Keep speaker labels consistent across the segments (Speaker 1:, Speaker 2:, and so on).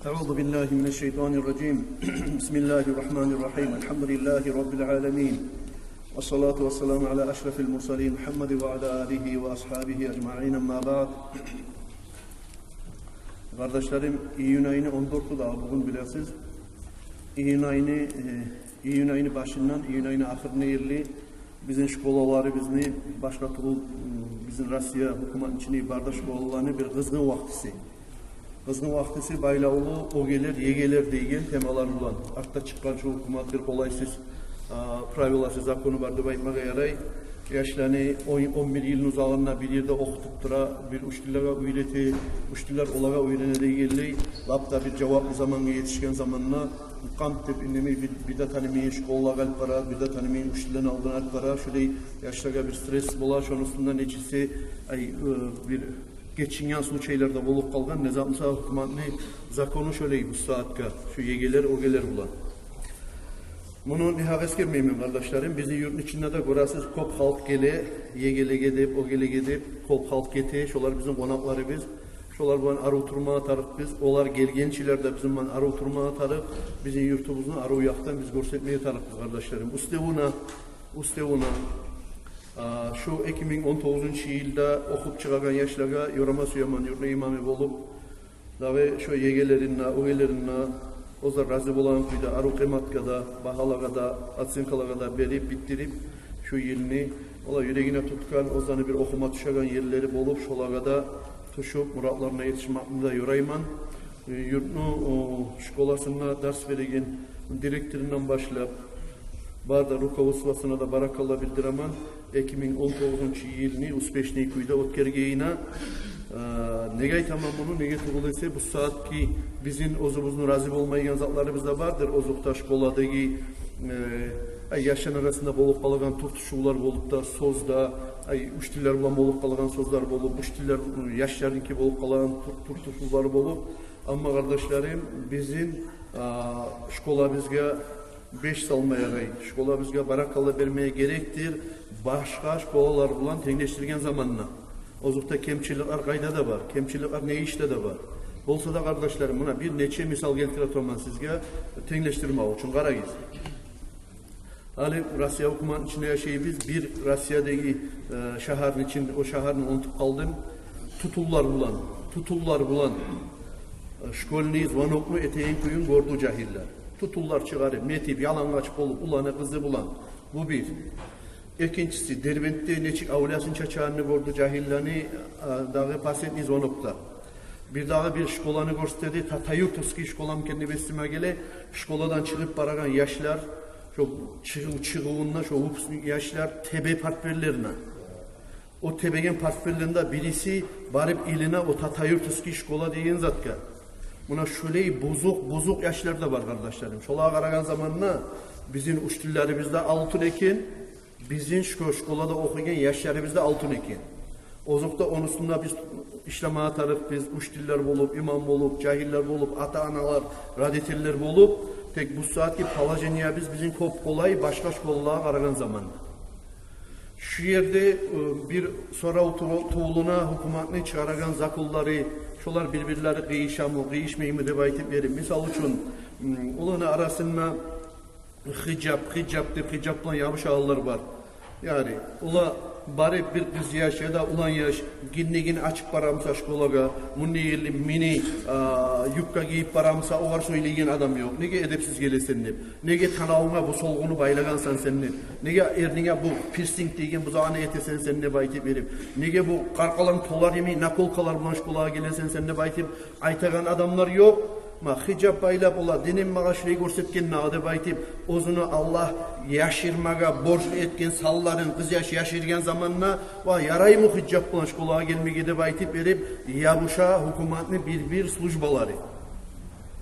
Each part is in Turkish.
Speaker 1: أعوذ بالله من الشيطان الرجيم بسم الله الرحمن الرحيم الحمد لله رب العالمين والصلاة والسلام على أشرف المرسلين محمد وعلى آله وأصحابه أجمعين أما بعد. Kardeşlerim, İyun ayını 14'ü daha bugün bilirsiniz. İyun ayını başından İyun ayını ahırına yerli bizim şkolaları bizni başlatılır, bizim Rusya hükümet içinde barda şkolalarını bir kızgın vaktisi. Kızgın vaktisi baylaulu o gelir, yegeler deygen temalar bulan. Artta çıkan şu hükümet bir kolaysız, pravilası, zakonu barda baymağa yaray. Yaşlarını 11 yılın uzağına bir yerde okutup tura, bir uçtilere öğreti, uçtiler olarak öğrenede geldi. Lapta bir cevaplı zamanı yetişken zamanla kamp tip inemi bir de tanımayın şkolla kalp para, bir de tanımayın uçtilerin aldığın alp para. Şöyle yaşlara bir stres bola, şunun üstünden neçisi bir geçingen случайларда bulup kalgan nezamsa hükümetini zakonu şöyle bu saatka, şu yegeler o gelir bulan. Bunu nihayet girmeyeyim kardeşlerim. Bizi yurtun içinde de görəsiz kop halk gele, yegele gidip, o gele gidip, kop halk gete, şolar bizim konakları biz. Şolar bana arı oturmaya atarık biz. Olar gelgençiler de bizim bana arı oturmaya atarık. Bizim yurtumuzun arı uyaktan biz görsetmeye atarık biz kardeşlerim. Ustevuna şu 2019 yılda okup çıkan yaşlara yorama suyaman yurtuna imamı olup ve şu yegelerinle, ogelerinle ozar razı olan kuyda arı kıymatkada, bahalagada, atsinkalagada berip bittirip şu yılını ola yüreğine tutkan ozanı bir okuma tuşagan yerleri bolup şolagada tuşup muratlarına yetişmakında yorayman. Yurtunu şkolasına ders verigen direktöründen başlayıp barda rukovodствосына da barakallah bildiraman 2019 yılını uspešni kuyda otkergeyina nege tamam bunu nege tuğuluysa bu saat ki bizim ozumuzun razı olmayan zatları bizde vardır. Ozukta şkoladaki yaşan arasında bolup kalan turtuşular bolup da sozda uçtiller bulan bolup kalan sozlar bolup uçtiller yaşlarınki bolup kalan turtuşular bolup ama kardeşlerim bizim şkola bizge 5 salmaya şkola bizge barakallah vermeye gerektir. Başka şkolalar bulan tenleştirgen zamanla. Ozukta kemçilikler kayda da var. Kemçilikler ne işte de var. Olsa da kardeşlerim buna bir neçe misal geltiratoman sizge tenleştirme için karayız. Ali Rusya hükümetinin içinde yaşayıbız. Bir Rusya'daki şehrin içinde o şehrin unutup kaldım. Tutullar bulan. Şkolni zvanoklu eteğin köyün gordu cahiller. Tutullar çıkarıp netip yalangaç olup ulanı kızı bulan. Bu bir. İkincisi Derbent'te neçik avlasın çaçağını gördü cahillerini dağı pasetni zonukta. Bir daha bir şkolanı gösterdi. Tatayurtovski şkolam kendi bestime gele şkoladan çıkıp baragan yaşlar şu çıgığında şu yaşlar tebe partnerlerine. O tebegen partnerlerinde birisi barip iline o Tatayurtovski şkola deyin zatka. Buna şöyle bozuk yaşlar da var kardeşlerim. Şolağa karagan zamanla bizim uçtillerimizde altın eken bizim şkolada okuyan yaşlarımızda altın eken. Ozukta onusunda biz işleme atarık biz uçtiller bulup, imam bulup, cahiller bulup, ata-analar, raditeller bulup tek bu saatki palajeniya bizim kop kolay başka şkolalara karagan zamanla. Şu yerde bir sonra tuğuluna hükümetini çıkaragan zakulları şolar birbirleri kıyışamı, kıyışmayımı deb aytip verip misal üçün olana arasında hicap deb hicapla yapış ağlar var. Yani ola bari bir kız yaş ya da ulan yaş ginni açık paramsa şkolaga munni yerli mini yukka giyip paramsa o var söyleyen adam yok. Nege edepsiz gelesin deb. Nege tanavına bu solğunu baylagansan senni. Nege ernine bu piercing degen buzağını etesen sen ne baytip verip. Nege bu qarqalan tolar yemeği nakolkalar bulan şkolaga gelesen sen ne baytip aytagan adamlar yok. Hicap baylap ola dinin mağa şurayı görsetken nağdı baytip ozunu Allah yaşırmaga borçlu etken salların kız yaş yaşırgen zamanına yaray mı hicap bulan şkolağa gelmege de baytip verip yabuşa hükümetini bir slujbaları.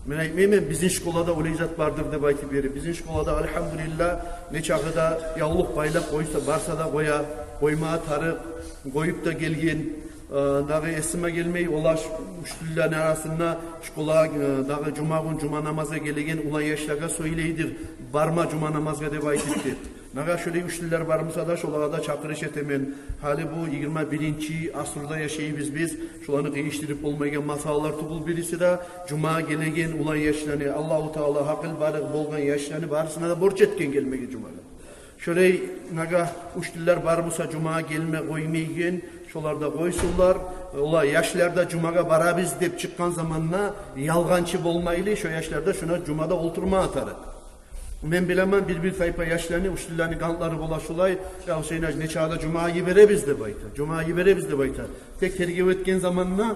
Speaker 1: Ben aytmayayım bizim şkolada oleyzat vardır de baytip verip bizim şkolada elhamdülillah ne çağıda yavluk baylap koysa varsa da koymaya tarık koyup da gelgen dağı esime gelmeyi ola uçtulların arasında şkola dağı cuma namaza gelegen ulan yaşlaga söyleydir barma cuma namazga deb aytipti. Naga şöyle üçlüler barımsa da şolağa da çakırış etemen. Hali bu 21. asırda yaşayıbız biz. Şolanı değiştirip olmayan masallar tuğul birisi de Cuma gelegen ulan yaşlarını Allahu Teala hakıl barık bolgan yaşlarını barısına da borç etken gelmegi Cuma'da. Şöyle naga üçlüler barımsa Cuma gelme koymaygen şolarda koysunlar. Ola yaşlarda Cuma'ga barabız dep çıkkan zamanla yalgancı bolmaylı şu yaşlarda şuna Cuma'da oturma atarı. Men bilemem bir tayfa yaşlarını uçlularını kanları bulaşılay ya Hüseyin Hacı ne çağda Cuma'yı verebiz de bayta. Cuma'yı verebiz de bayta. Tek tergip etken zamanla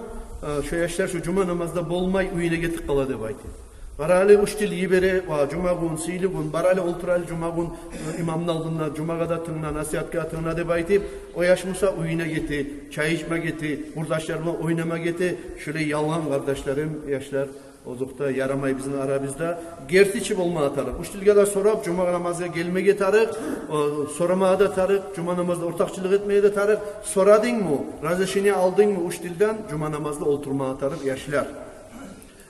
Speaker 1: şu yaşlar şu Cuma namazda bolmay uyuna getik kaladı bayta. Barali uçtil yibere va Cuma gün sili gün barali ultural Cuma gün imamın aldığında Cuma'ga da tığına nasihatka tığına de bayta. O yaş Musa uyuna geti, çay içme geti, kurdaşlarıma oynama geti. Şöyle yalan kardeşlerim yaşlar. Ozukta yaramay bizim aramızda gertiçi olma atarık. Uçtilge de sorap Cuma namazına gelmeye tarık, soramaya da tarık, Cuma namazda ortakçılık etmeye de tarık. Soradın mı? Razışını aldın mı uçtilden Cuma namazda oturmaya tarık yaşlar.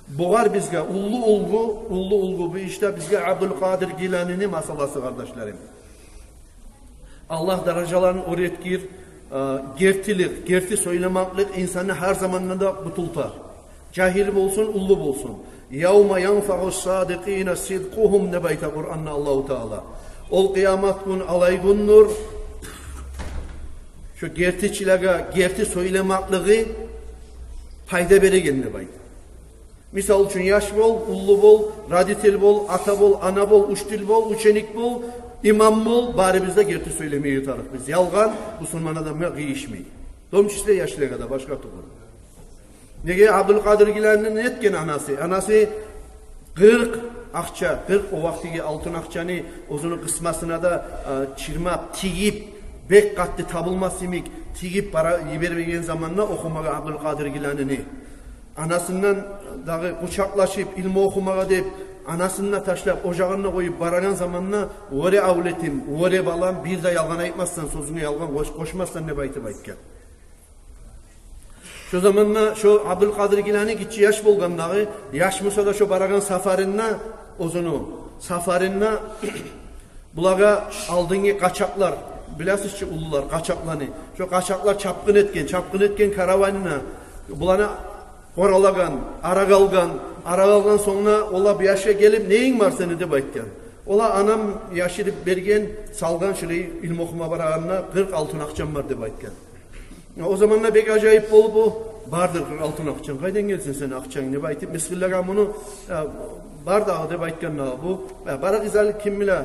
Speaker 1: Boğar bizge ullu ulgu bu işte bizge Abdülkadir Gilani'nin masalası kardeşlerim. Allah derecelerini öğretkir, gertilik, gerti söylemeklik insanı her zamanında butultar. Cahil bolsun, ullu bolsun. Yevme yanfa'us sadikine sidquhum ne bayta Kur'an'na Allahu Teala. Ol kıyamet gün alay günnür. Şu gertiçilega, gerti söylemekliği payda beregen ne bayta. Misal için yaş bol, ullu bol, raditel bol, ata bol, ana bol, uçtil bol, uçenik bol, imam bol, bari bizde gerti söylemeye yutarık biz. Yalgan, Müslüman adamı giyişmeyi. Domçisle yaşlıya kadar başka tuğur. Nege Abdülkadir Gilani'nin etken anası? Anası 40 akça, 40 o vaktiki altın akçanı ozunu kısmasına da çirmap, tigip, bek katlı tabılmasımik, tigip para yibermegen zamanla okumaga Abdülkadir Gilani'ni. Anasından dağı kucaklaşıp ilmi okumaga deyip anasına taşlap ocağına koyup baragan zamanla vore avletim, vore balam bir de yalgan aytmazsan sözüne yalgan koşmazsan ne baytı baytken. Şu zamanla şu Abdülkadir Gilani gitçi yaş bolgandağı yaş Musa da şu baragan safarinna ozunu safarinna bulaga aldığın kaçaklar bilasizçi ulular kaçaklarını şu kaçaklar çapkın etken karavanına bulana koralagan aragalgan sonra ola bir yaşa gelip neyin var seni de baytken. Ola anam yaşırıp bergen salgan şurayı ilm okuma baraganına 40 altın akçam var de baytken. O zamanla pek acayip bol bu. Bardır altın akçan. Kaydan gelsin sen akçan ne baytip mislillaga bunu bardağı de baytken bu. Barak izal kim bile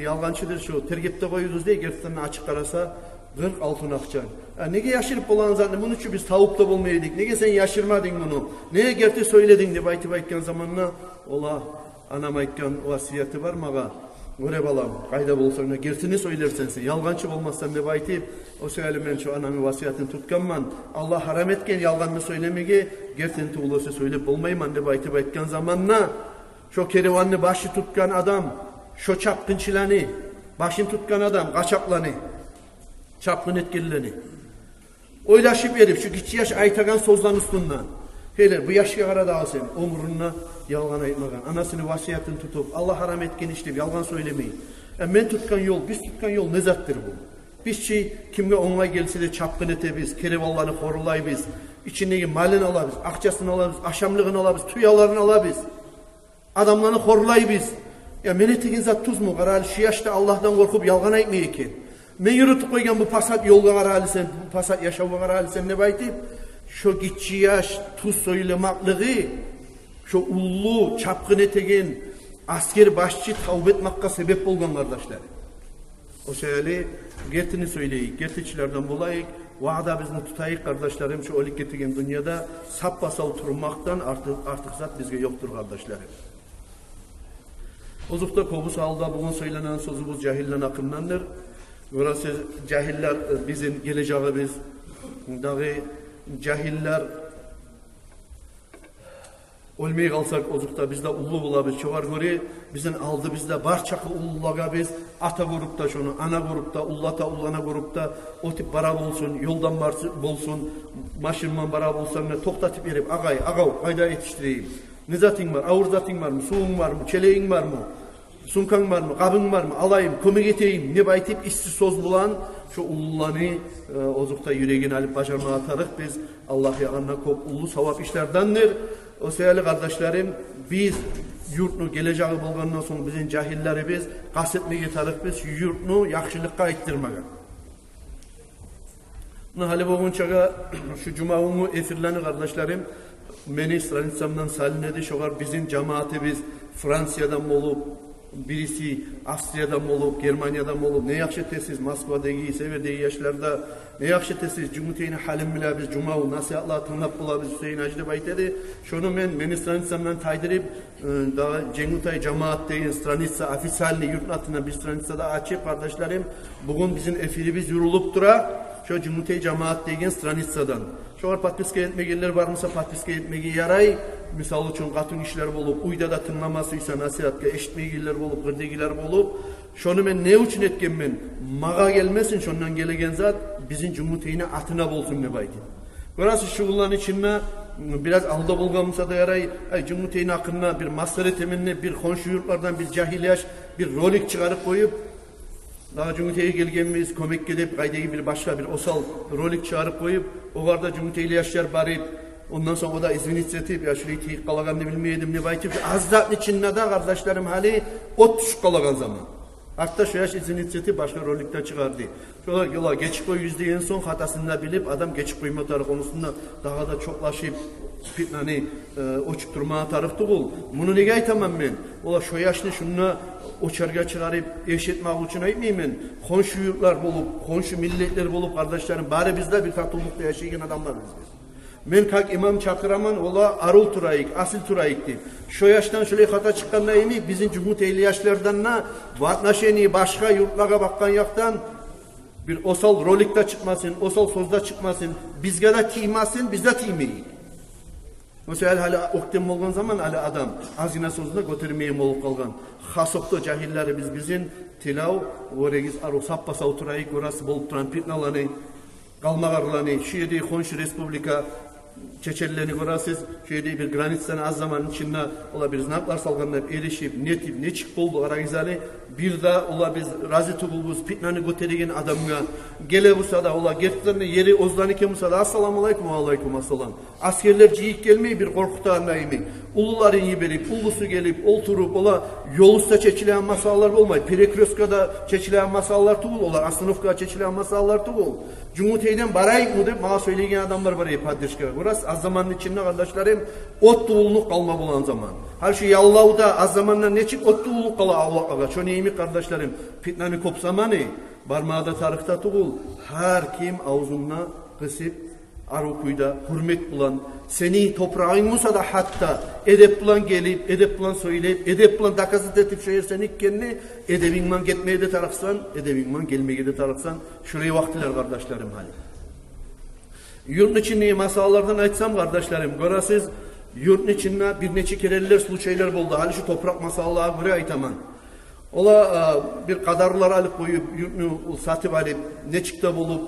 Speaker 1: yalgancıdır şu. Tergipte koyuyoruz diye gerçekten açık karasa 40 altın akçan. Nege yaşırıp olan zaten bunu için biz tavukta bulmayaydık. Nege sen yaşırmadın bunu. Neye gerçi söyledin de baytken zamanla ola anam aytken vasiyeti var maga. Göre balam, kayda bolsan da gertini söylersen sen, yalgancı olmazsan ne baytip, o söylemen şu anamın vasiyetini tutkanman, Allah haram etken yalganını söylemege, gertini tuğulası söyleyip olmayman ne baytip aytken zamanla, şu kerivanını başı tutkan adam, şu çapkınçılanı, başını tutkan adam, kaçaklanı, çapkın etkilileni. Oylaşıp erip, şu küçük yaş aytagan sozdan üstünden, hele bu yaşya kara dağı sen, umuruna yalgan aytmagan, anasını vasiyetini tutup, Allah haram etken işlep, yalgan söylemeyin. Men tutkan yol, biz tutkan yol ne zattır bu? Biz kimge onlay gelse de çapkın etebiz, kerevallarını korulaybiz, içindeki malını alabız, akçasını alabız, aşamlığını alabız, tüyalarını alabız, adamlarını korulaybiz. Ya men etegen zat tuz mu? Karali şu yaşta Allah'tan korkup yalgan aytmayken. Men yürütüp koygan bu pasat yolga karali sen, bu pasat yaşavga karali sen ne baytip? Şu gitçi yaş, tuz söylemaklığı, şu ullu, çapkın etegen, asker başçı tavbe etmakka sebep olgan kardeşler. O şeyleri gertini söyleyik, gertiçilerden bulayık, vaada bizni tutayık kardeşlerim, şu olik getegen dünyada sappasal turmaktan artık zat bizge yoktur kardeşlerim. Ozukta kobus alda bugün söylenen sözümüz cahillen akındandır. Burası cahiller bizim geleceğimiz, dağı cahiller olmay kalsak ozukta bizde ullu bulabız. Çoğar göre bizden aldı bizde barçakı ullulaga biz ata grupta şunu, ana grupta, ullata ullana grupta o tip bara bolsun, yoldan bolsun, maşınman bara bolsan ne toktatıp verip ağay, kayda yetiştireyim. Ne zatın var, ağır zatın var mı, suğun var mı, çeleğin var mı? Sunkan var mı, kabın var mı, alayım, kömek eteyim, ne baytip işsiz söz bulan, şu ululani ozukta yüreğini alıp başarma atarık biz Allah yağına kop ulu savap işlerdendir. O sevgili kardeşlerim, biz yurtnu geleceği bulgandan sonra bizim cahilleri biz kastetmeye tarık biz yurtnu yakşılıkka ittirmeye. Bunu hali boğunçağa şu cuma'umu efirlerini kardeşlerim beni stranitsamdan salinedi. Şoğar bizim cemaatimiz Fransa'dan olup, birisi Avrupa'dan olup, Germanya'dan olup, ne yakşetesiz Moskva'daki, Sever'deki yaşlarda, ne yakşetesiz Cumhuriyet'in halim bile biz cuma'u nasihatla tınlap bula biz Hüseyin Hacı baytedi. Şunu beni stranitsamdan taydırıp, daha Cengutay cemaat deyin, stranitsa, ofisyalini yurt altına bir stranitsada açıp kardeşlerim, bugün bizim efirimiz yurulup dura. Şu Cumhuriyet cemaat deyin stranitsadan. Şoğar patpiske etmegiler var mısa patpiske etmegi yaray. Misal için katın işler bolup, uyda da tınlamasıysa nasihatka eşitmegiler bolup, gırdegiler bolup. Şunu ben ne için etken ben? Mağa gelmesin şundan gelegen zat bizim Cumhuriyet'ine atına bolsun ne baydı. Burası şuğulların içinde biraz alda bulgamısa da yaray. Cumhuriyet'ine hakkında bir masrı teminle bir konşu yurtlardan bir cahiliyaş bir rolik çıkarıp koyup daha Cumhuriyet'e gelgenimiz kömek gidip gaydagi bir başka bir osal rolik çağırıp koyup o varda Cumhuriyet'li yaşlar barip ondan sonra o da inisiyatif ya şurayı teyik kalaganını bilmeyedim ne baytip azdat içinde de kardeşlerim hali ot düşük kalagan zaman. Hatta şu yaş inisiyatif başka rolikten çıkardı. Şöyle yola geçip koy yüzde en son hatasını bilip adam geçip koyma tarafı konusunda daha da çoklaşıp hani uçup durmaya tarafta bul. Bunu ne gaytamam ben? Ola şu yaşlı şununla uçarga çıkarıp eşitmek için aytmayayım ben. Konşu yurtlar bulup, konşu milletler bulup kardeşlerim bari bizde bir tatıllıkta yaşayan adamlarız biz. Men kalk imam çakıraman ola arul turayık, asil turayık deyip. Şu yaştan şöyle hata çıkkanla emi bizim Cumhuriyetli yaşlardan na vatnaşeni başka yurtlara bakkan yaktan bir osal rolikta çıkmasın, osal sözde çıkmasın, bizge de tiymasın, bizde tiymeyin. Mesela hala oktem olgan zaman hala adam azina sözünde götürmeyeyim olup kalgan. Hasokto cahilleri bizim tilav, oregiz aru sappasa oturayık, orası bolup duran pitnalanı, kalmağarlanı, şiyede konşu respublika, Çeçelilerini görəsiz, şöyle bir granitsen az zaman içinde ola bir znaklar salganlar erişip, netip, ne çık oldu aragizali, bir de ola biz razı tuğulbuz, pitnanı göterigen adamına, gele bursa da ola gertlerine yeri ozlanike bursa da assalamu alaikum wa alaikum assalam. Askerler cihik gelmeyi bir korkutanına emeği. Uluların yiberip, ulusu gelip, olturup, ola yolusta çeçilen masallar olmayı, Perekroska'da çeçilen masallar tuğul, ola Aslınovka'da çeçilen masallar tuğul. Cumhuriyet'den barayık mı deyip bana söyleyen adamlar var ya padişka. Burası az zamanın içinde kardeşlerim ot tuğulluk kalma bulan zaman. Her şey yallavda az zamanlar ne çık ot tuğulluk kala Allah'a. Şu neyimi kardeşlerim fitnani kop zamanı barmağda tarıkta tuğul. Her kim ağzına kısıp arukuyda hürmet bulan seni toprağın olsa da hatta edep bulan gelip edep bulan söyleyip edep bulan dakazı detip şehir seni kendini edebinman gitmeye de tarafsan edebinman gelmeye de tarafsan şuraya vaktiler kardeşlerim hali. Yurtun içinde masallardan açsam kardeşlerim görəsiz yurtun içinde bir neçe kereler sulu şeyler buldu. Hali şu toprak masallığa göre aytaman. Ola bir kadarlar alıp koyup yurtunu satıp alıp ne çıktı bulup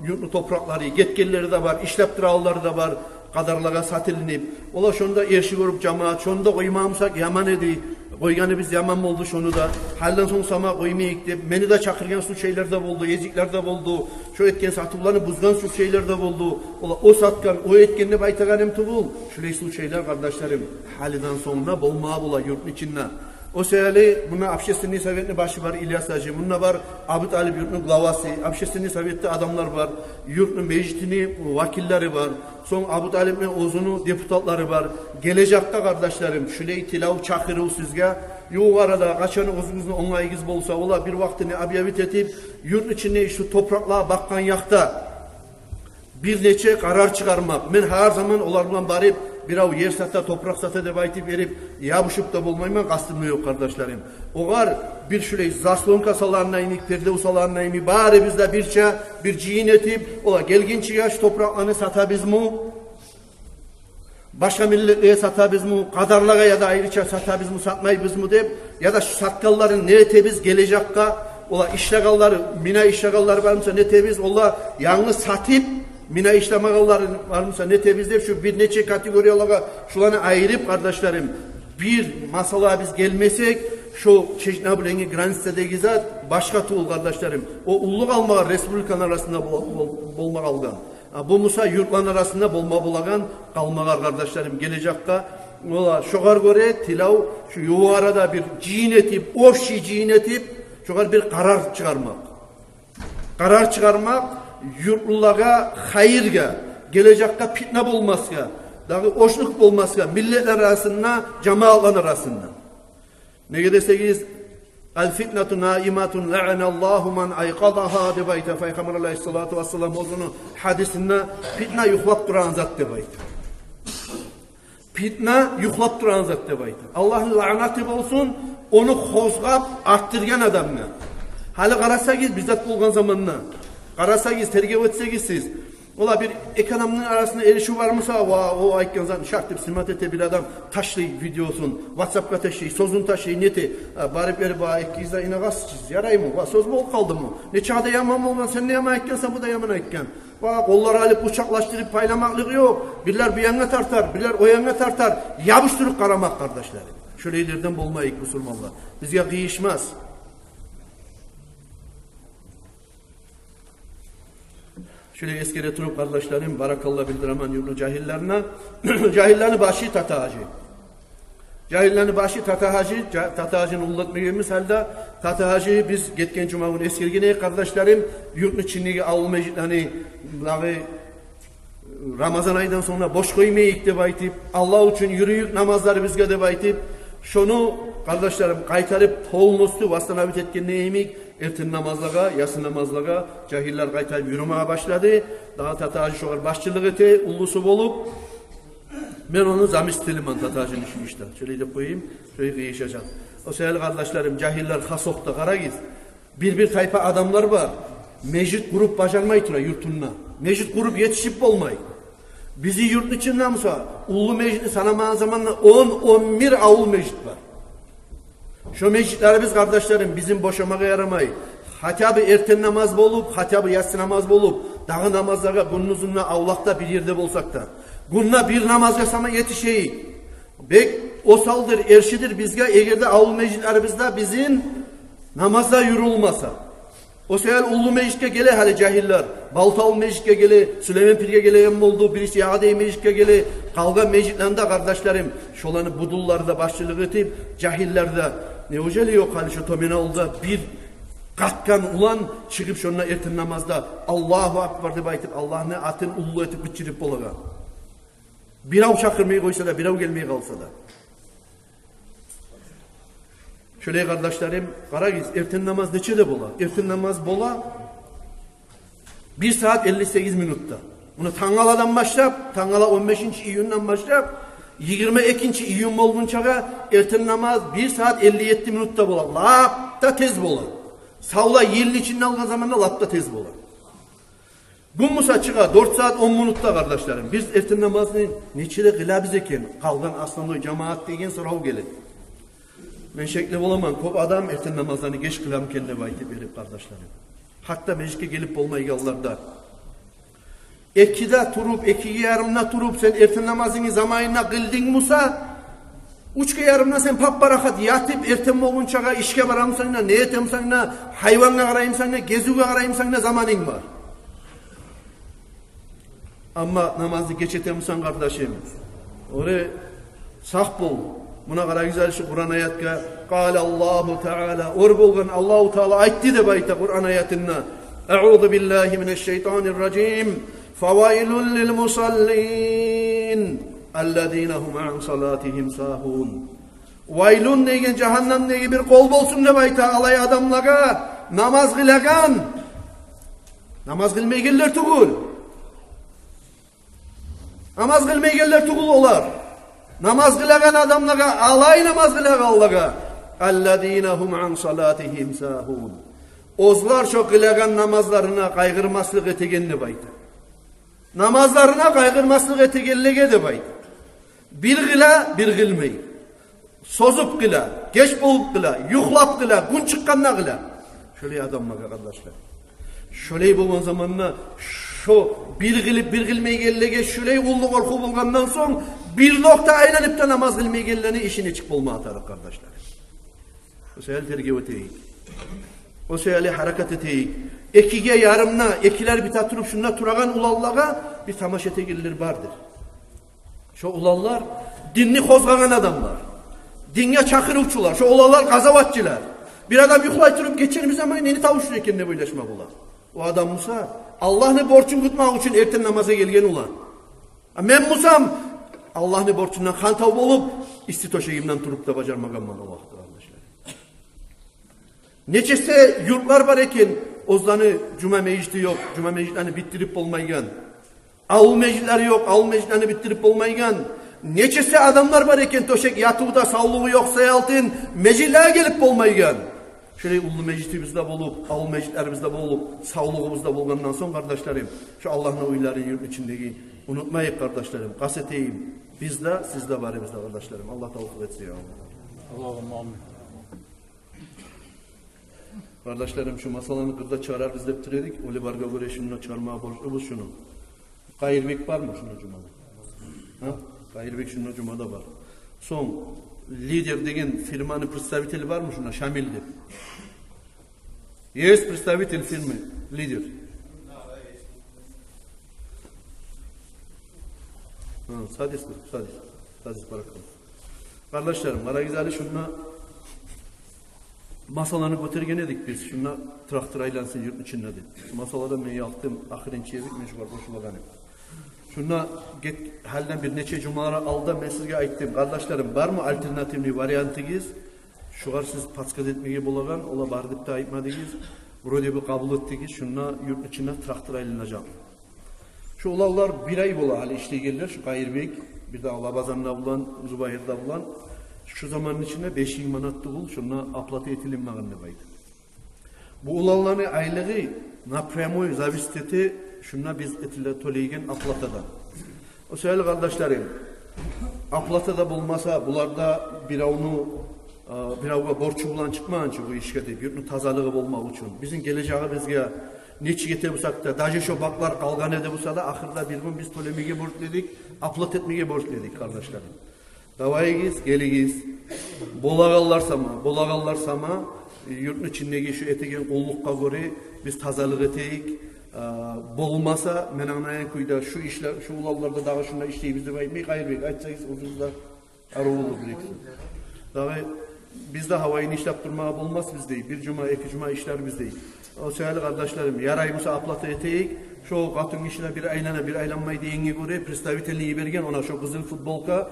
Speaker 1: yurtlu toprakları, getgelleri de var, işleptiralları da var, kadarlara satılınıp. Ola şunda erşi görüp cemaat, şunda koymamsak yaman edi. Koyganı biz yaman oldu şunu da. Halden son sama koymayık deyip. Beni de çakırgan su şeyler de oldu, ezikler de oldu. Şu etken satıplarını buzgan su şeyler de oldu. Ola o satkan, o etkenini baytaganem tubul. Şöyle su şeyler kardeşlerim. Haliden sonra bolmağa bula yurtun içinde. O seyali buna Abşesini Sovet'in başı var İlyas Hacı. Bununla var Abid Ali yurtun glavası. Abşesini Sovet'te adamlar var. Yurtun meclisini vakilleri var. Son Abid Ali'nin ozunu deputatları var. Gelecekte kardeşlerim şöyle tilav çakırı sizge. Yok arada kaçanı ozunuzun onlayıgız bolsa ola bir vaktini abiyavit etip yurt içinde şu topraklığa bakkan yakta bir neçe karar çıkarmak. Ben her zaman olardan barip bir av yer sata, toprak sata deb aytip verip yabışıp da bulmayman kastım yok kardeşlerim. Oğar bir şöyle zaslon kasalarına inik, perde usalarına inik, bari bizde bir cihin etip, ola gelginçi yaş topraklarını satabız mı? Başka milletlere satabız mı? Kadarlara ya da ayrıca satabız mı, satmayız mı deyip, ya da şu satkalların ne etebiz gelecekte, ola işlegalları, mina işlegalları var mısa ne tebiz, ola yalnız satıp, mina işlemağaları var mısa ne temizleyip şu bir neçe kategoriyalara şularını ayırıp kardeşlerim bir masala biz gelmesek şu Çeşna bilengi granitsedeki zat başka tuğul kardeşlerim. O ulluk almağa Respublikan arasında bolma kalgan. Bu Musa yurtlan arasında bolma bulagan kalmağa kardeşlerim. Gelecekte ola şogar göre tilav şu yuvarada bir cihin etip, ofşi cihin etip şogar bir karar çıkarmak. Karar çıkarmak yurtlulara, hayırga, gelecekte fitne bulmasga, dahi oşluk bulmasga, milletler arasında, cemaatlar arasında. Ne deseniz, el fitnetu naimatun la'anallahu man ayqadaha de bayta. Peygamber aleyhissalatu vesselam onu hadisinde fitne yuhlap duran zat de bayta. Fitne yuhlap duran zat de bayta. Allah'ın laneti olsun, onu hozgap arttırgan adamına. Hali qarasangiz bizzat bo'lgan zamanna. Qarasangiz tergov etsangiz siz ola bir ekonominin arasında erişi varmasa o aytgan zat şart deb simat ete bir adam taşlay videosun WhatsApp'ga taşlay, sözün taşlay neti barib beri ba 200 da inagasiz yaraymı? Va söz bol kaldımı? Neçe ada yaman bolgan sen ne yaman aytgansan bu da yaman aytgan. Va kolları alıp uçaklaştırıp paylamaklık yok. Birler bir yana tartar, birler o yana tartar. Yapıştırıp qaramak kardeşlerim. Şöylelerden bolmayık Müslümanlar. Bizge kıyışmaz. Şöyle eskere turup kardeşlerim, barakallah bildiraman yurdu cahillerine, cahillerini başı tatahacı. Cahillerini başı tatahacı, tatahacını ullatmayımız halde, tatahacı biz getken cuma günü eskirgene kardeşlerim, yurtun içindeki avul mecitlerini, Ramazan ayından sonra boş koymayık de baytip, Allah için yürüyük namazları bizge de baytip, şunu kardeşlerim kaytarıp polnostu vastanabit etken neyimik, ertin namazlaga, yasın namazlaga cahiller kaytarıp yürümeye başladı. Daha tatacı şoğar başçılık ete, ulusu bolup, ben onu zamistilim tatacın işim işte. Şöyle de koyayım, şöyle kıyışacağım. O sevgili kardeşlerim, cahiller hasokta karagiz. Bir tayfa adamlar var. Mecit grup bacanmayı tura yurtunna. Mecit grup yetişip olmayı. Bizi yurt içinde olsa, ulu mecidi sanamağın zamanla 10-11 avul mecit var. Şu mecitlerimiz kardeşlerim bizim boşamaya yaramayı. Hatta bir erten namaz bolup, hatta bir yatsı namaz bolup, dağı namazlara bununla avlakta bir yerde bolsak da, bununla bir namaz yasama yetişeyi. Bek o saldır, erşidir bizge, eğer de avul mecitlerimizde bizim namazda yürülmasa. O sefer ulu mecitke gele hali cahiller. Baltaul mecitke gele, Süleyman Pirge gele yem oldu, birisi Yağdey mecitke gele, kalgan mecitlerinde kardeşlerim, şolanı budullarda başçılık etip, cahillerde ne hocali yok hali şu Tomenal'da bir katkan ulan çıkıp şonuna ertin namazda Allahu Akbar deyip aytıp Allah'ını atın ulu etip bütçirip bolaga. Bir av çakırmayı koysa da, bir av gelmeyi kalsa da. Şöyle kardeşlerim, karagiz, erten namaz neçe de bola? Erten namaz bola 1 saat 58 minutta. Bunu Tangaladan başlayıp, Tangala 15. iyundan başlayıp, 22. iyun olgunçaga erten namaz 1 saat 57 minutta bola. Lapta tez bola. Savla yılın içinde algan zamanda lapta tez bola. Gün musa çığa 4 saat 10 minutta kardeşlerim. Biz erten namazını neçe de kılabız eken, kalgan aslında cemaat degen sorav gelin. Ben şekli olamam. Kop adam erten namazlarını geç kılam kendine baytip verip kardeşlerim. Hatta meclike gelip olmayı yollarda. 2'de turup, 2'ye yarımda turup sen erten namazını zamanına kıldın Musa, 3'e yarımda sen pap barakat yatıp erten boğunçağa işe varamsan ne etemsan ne hayvanla karayımsan ne gezuga karayımsan ne zamanın var. Ama namazı geç etemsan kardeşim, oraya sağ bol. Buna kadar güzel şu Kur'an ayatka قال الله تعالى orbolgan Allahu Teala aytti de bayta Kur'an ayetinde Euzu billahi mineşşeytanirracim fawailul lil musallin ellezina hum an salatihim sahun. Vaylun degen cehennemdeki bir kol bolsun de bayta alay adamlara namaz kılagan namaz kılmaygeller tugul. Namaz kılmaygeller tugul olar. Namaz kılagan adamlara alay namaz kılagan Allah'a. اَلَّذ۪ينَ هُمْ عَنْ صَلَاتِهِمْ سَاهُونَ Ozlar çok kılagan namazlarına kaygırmaslık etegenli baydı. Namazlarına kaygırmaslık etegenlige de baydı. Bir kıla, bir kılmayı. Sozup kıla, geç bulup kıla, yuhlap kıla, gün çıkkanla kıla. Şöyle adamlar arkadaşlar. Şöyle bulman zamanla şu bir kılıp bir kılmayı gellige şöyle kullu korku bulgandan son bir nokta aylanıp da namaz kılmayı gelene işine çık bulma atarık kardeşler. Osayal tergib eteyik. Osayal harakat eteyik. Ekiге yarımna, ekiler bita turup şunna turagan ulallaga bir tamaşa tegilleri vardır. Şu ulallar dinni kozgagan adamlar. Dinge çakırıkçular, şu ulallar gazavatçılar. Bir adam yuklay turup geçirimiz ama neni tavuşur eken ne böyleşmek ula. O adam Musa Allah'ını borçun tutmak için erten namaza gelgen ulan. Men Musam Allah'ını borçundan kan tav olup istitoşegimden turup da bacarmagan bana o vakti kardeşler. Neçese yurtlar var eken ozdanı cuma meclisi yok, cuma meclislerini bittirip olmaygan. Avul meclisleri yok, avul meclislerini bittirip olmaygan. Neçese adamlar var eken toşek yatıvda sağlığı yok sayaltın meclislere gelip olmaygan. Şöyle ulu meclisimizde bulup, avul meclislerimizde bulup, sağlığımızda bulgandan son kardeşlerim, şu Allah'ın oyların yurt içindeki unutmayıp kardeşlerim, kaseteyim. Biz de, siz de varımızda kardeşlerim. Allah tavuk etsin ya.
Speaker 2: Allah'ım amin.
Speaker 1: Kardeşlerim şu masalarını kırda çağırar biz de bitiredik. Öyle barga göre şunu çağırmaya borçluyuz şunu. Gayirbek var mı şunu cumada? Ha? Gayirbek şunu cumada var. Son lider degen firmanın представители var mı şuna? Şamil'de. Есть представитель firmy, lider. Sadis bırakalım. Kardeşlerim, Karagizali şuna masalarını götürgen edik biz. Şuna traktör aylansın yurt içinde de. Masalarda ben yaptım, ahirinci yedik, ben şu var boşulaganım. Şuna get halden bir neçe cumalara aldı, ben sizge ayttim. Kardeşlerim, var mı alternatifli variantınız? Şuar siz patskat etmeye bulagan, ola bardıp da aytmadınız. Burada bir kabul ettiniz, şuna yurt içinde traktör aylanacağım. Şu olallar bir ay bola hali işleygeller, şu Gayirbek, bir de Alabazan'da bulan, Zubayır'da bulan. Şu zamanın içinde 5 manat bul, şuna aplatı etilinmağın ne baydı. Bu olallarını aylığı, napremoy, zavisteti, şuna biz etile toleygen aplatada. O söyle kardeşlerim, aplatada bulmasa, bularda bir avga borçu bulan çıkmayınca bu işe deyip, yurtun tazalığı bulmak için. Bizim geleceği bizge neçi gete bulsak da, dahi şu baklar kalgan ede bulsa da, ahırda bir gün biz tolemege borçladık, aplat etmege borçladık kardeşlerim. Davayıgiz, geligiz, bolagallar sama, yurtun içindeki şu etegen kollukka göre biz tazalık eteyik, bolmasa, men anlayan kuyda şu işler, şu ulallarda daha şunda işleyip de baymayı Gayirbek, aytsayız uzunuzda arı olur bireksin. Dahi bizde havayını işlep durmaya bulmaz bizdeyi, bir cuma, iki cuma işler bizdeyi. O sevgili kardeşlerim, yarayımıza aplatı eteyik, şu katın işine bir aylanmayı diyenge göre представительliği bergen, ona şu kızıl futbolka,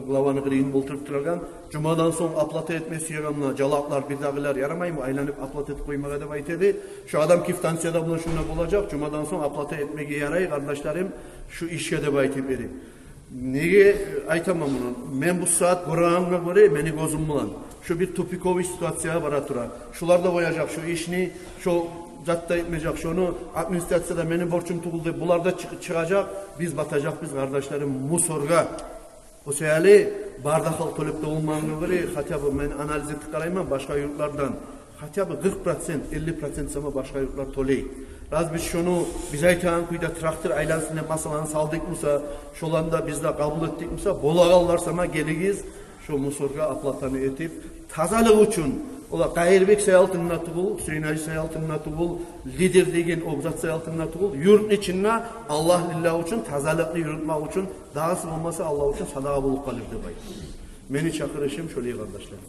Speaker 1: glavanı kırığını bulturup durargan, cumadan son aplatı etmesi yaranla, jalaklar, bidagiler yaramay mı? Aylanıp aplatı etip koymağa da baytedi. Şu adam kiftansiyada buna şuna bulacak, cumadan son aplatı etmeye yaray, kardeşlerim, şu işe de baytip verin. Neye aytamam bunu? Men bu saat Kur'an'a göre meni gözüm bulan. Şu bir topikovi situasiyaya baratura. Şular da koyacak şu işini, şu zatta etmeyecek şunu, administrasyada benim borçum tuğuldu, bular da çıkacak, biz batacak biz kardeşlerim musorga. O seyali bardakal tolipte olmağına göre, hatta bu ben analiz ettik karayman başka yurtlardan, hatta bu 40%, 50% sama başka yurtlar toley. Raz biz şunu, biz aytağın kuyda traktör aylansın masalarını saldık mısa, şolanda biz de kabul ettik mısa, bolagallar sama geligiz, şu musorga aplatanı etip, tazalık için, ola Gayirbek sayaltınına tuğul, Hüseyin Hacı sayaltınına tuğul, lider degen obzat sayaltınına tuğul, yurt içinde Allah lillah için, tazalıklı yürütmek için, dağısı olmasa Allah için sadaqa bulup kalıp de bayt. Meni çakırışım şöyle kardeşler.